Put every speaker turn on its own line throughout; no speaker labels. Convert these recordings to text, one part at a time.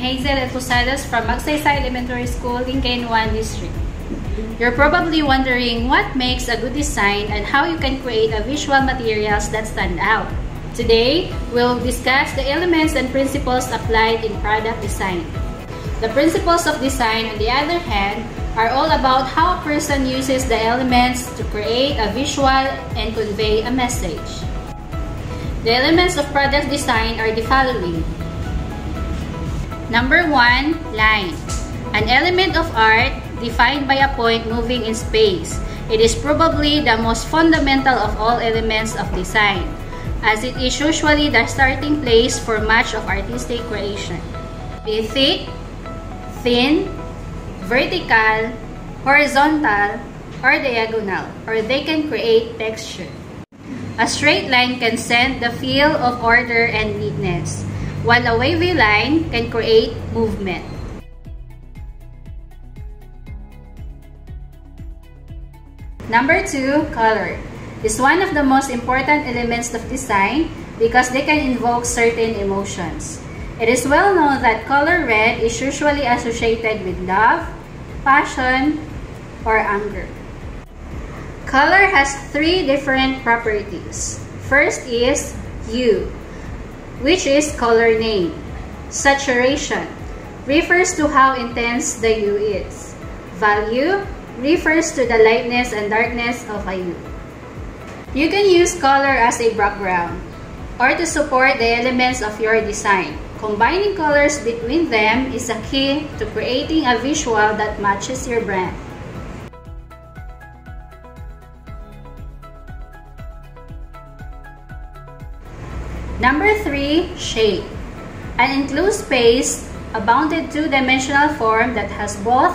Hazel at Posadas from Mache Elementary School in Kainuan District. You're probably wondering what makes a good design and how you can create a visual materials that stand out. Today, we'll discuss the elements and principles applied in product design. The principles of design, on the other hand, are all about how a person uses the elements to create a visual and convey a message. The elements of product design are the following. Number 1, line. An element of art defined by a point moving in space. It is probably the most fundamental of all elements of design, as it is usually the starting place for much of artistic creation. Be thick, thin, vertical, horizontal, or diagonal, or they can create texture. A straight line can send the feel of order and neatness, while a wavy line can create movement. Number 2, color, is one of the most important elements of design because they can invoke certain emotions. It is well known that color red is usually associated with love, passion, or anger. Color has 3 different properties. First is hue, which is color name. Saturation refers to how intense the hue is. Value refers to the lightness and darkness of a hue. You can use color as a background or to support the elements of your design. Combining colors between them is a key to creating a visual that matches your brand. Number 3, shape. An enclosed space, a bounded two-dimensional form that has both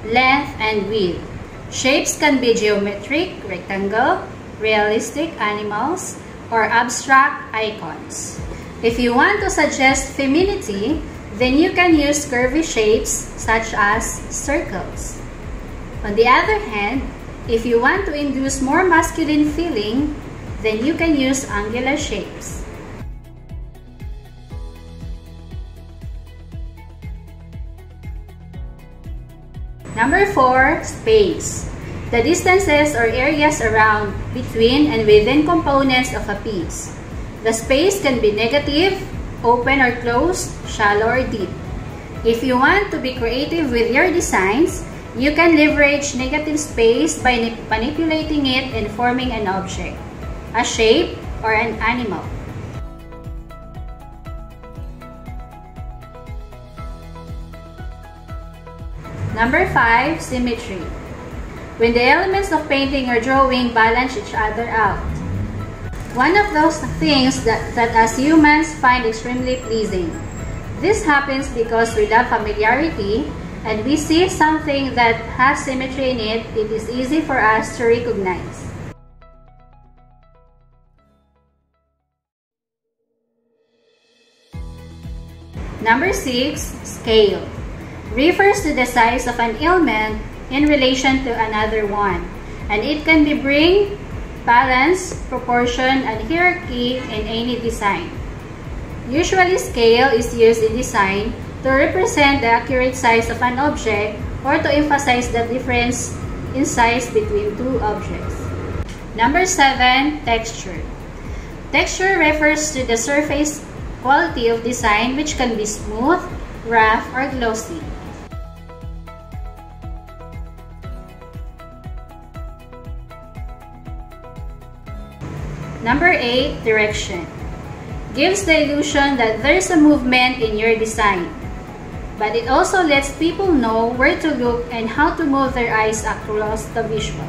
length and width. Shapes can be geometric, rectangle, realistic animals, or abstract icons. If you want to suggest femininity, then you can use curvy shapes such as circles. On the other hand, if you want to induce more masculine feeling, then you can use angular shapes. Number 4, space. The distances or areas around, between, and within components of a piece. The space can be negative, open or closed, shallow or deep. If you want to be creative with your designs, you can leverage negative space by manipulating it and forming an object, a shape, or an animal. Number 5, symmetry. When the elements of painting or drawing balance each other out. One of those things that as humans find extremely pleasing. This happens because we love familiarity, and we see something that has symmetry in it, it is easy for us to recognize. Number 6, scale. Refers to the size of an element in relation to another one, and it can be bring balance, proportion, and hierarchy in any design. Usually, scale is used in design to represent the accurate size of an object or to emphasize the difference in size between two objects. Number 7, texture. Texture refers to the surface quality of design, which can be smooth, rough, or glossy. Number 8, direction. Gives the illusion that there is a movement in your design, but it also lets people know where to look and how to move their eyes across the visual.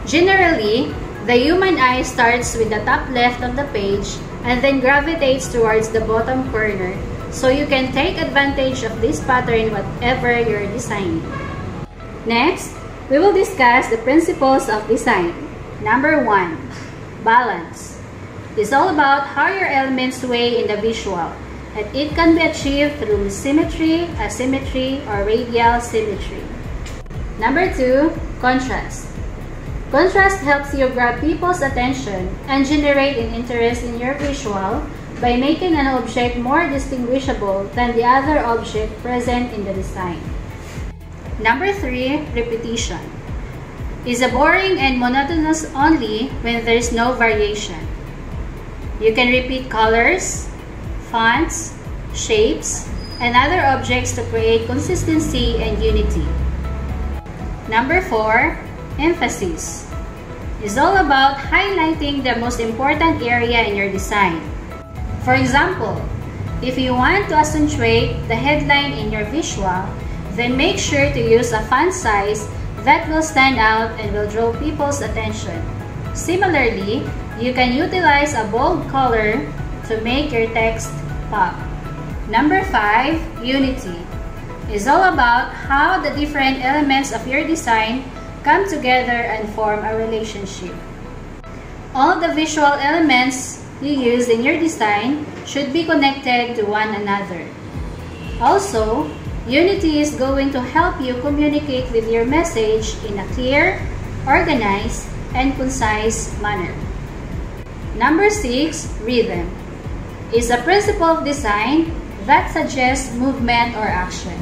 Generally, the human eye starts with the top left of the page and then gravitates towards the bottom corner, so you can take advantage of this pattern whatever you're designing. Next, we will discuss the principles of design. Number 1, balance. It's all about how your elements weigh in the visual, and it can be achieved through symmetry, asymmetry, or radial symmetry. Number 2, contrast. Contrast helps you grab people's attention and generate an interest in your visual by making an object more distinguishable than the other object present in the design. Number 3, repetition. Is a boring and monotonous only when there is no variation. You can repeat colors, fonts, shapes, and other objects to create consistency and unity. Number 4, emphasis. Is all about highlighting the most important area in your design. For example, if you want to accentuate the headline in your visual, then make sure to use a font size that will stand out and will draw people's attention. Similarly, you can utilize a bold color to make your text pop. Number 5, unity. Is all about how the different elements of your design come together and form a relationship. All the visual elements you use in your design should be connected to one another. Also, unity is going to help you communicate with your message in a clear, organized, and concise manner. Number 6, rhythm. Is a principle of design that suggests movement or action,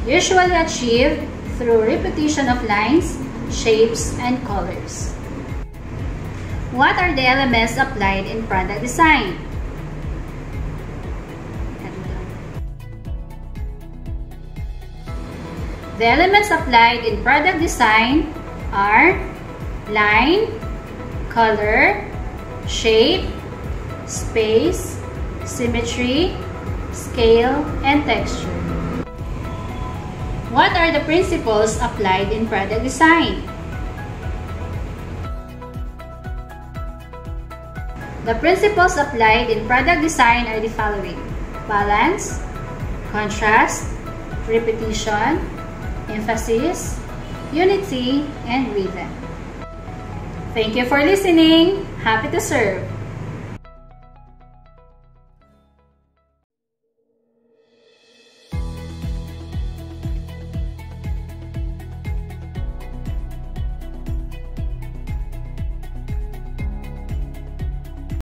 usually achieved through repetition of lines, shapes, and colors. What are the elements applied in product design? The elements applied in product design are line, color, shape, space, symmetry, scale, and texture. What are the principles applied in product design? The principles applied in product design are the following: balance, contrast, repetition, emphasis, unity, and rhythm. Thank you for listening. Happy to serve.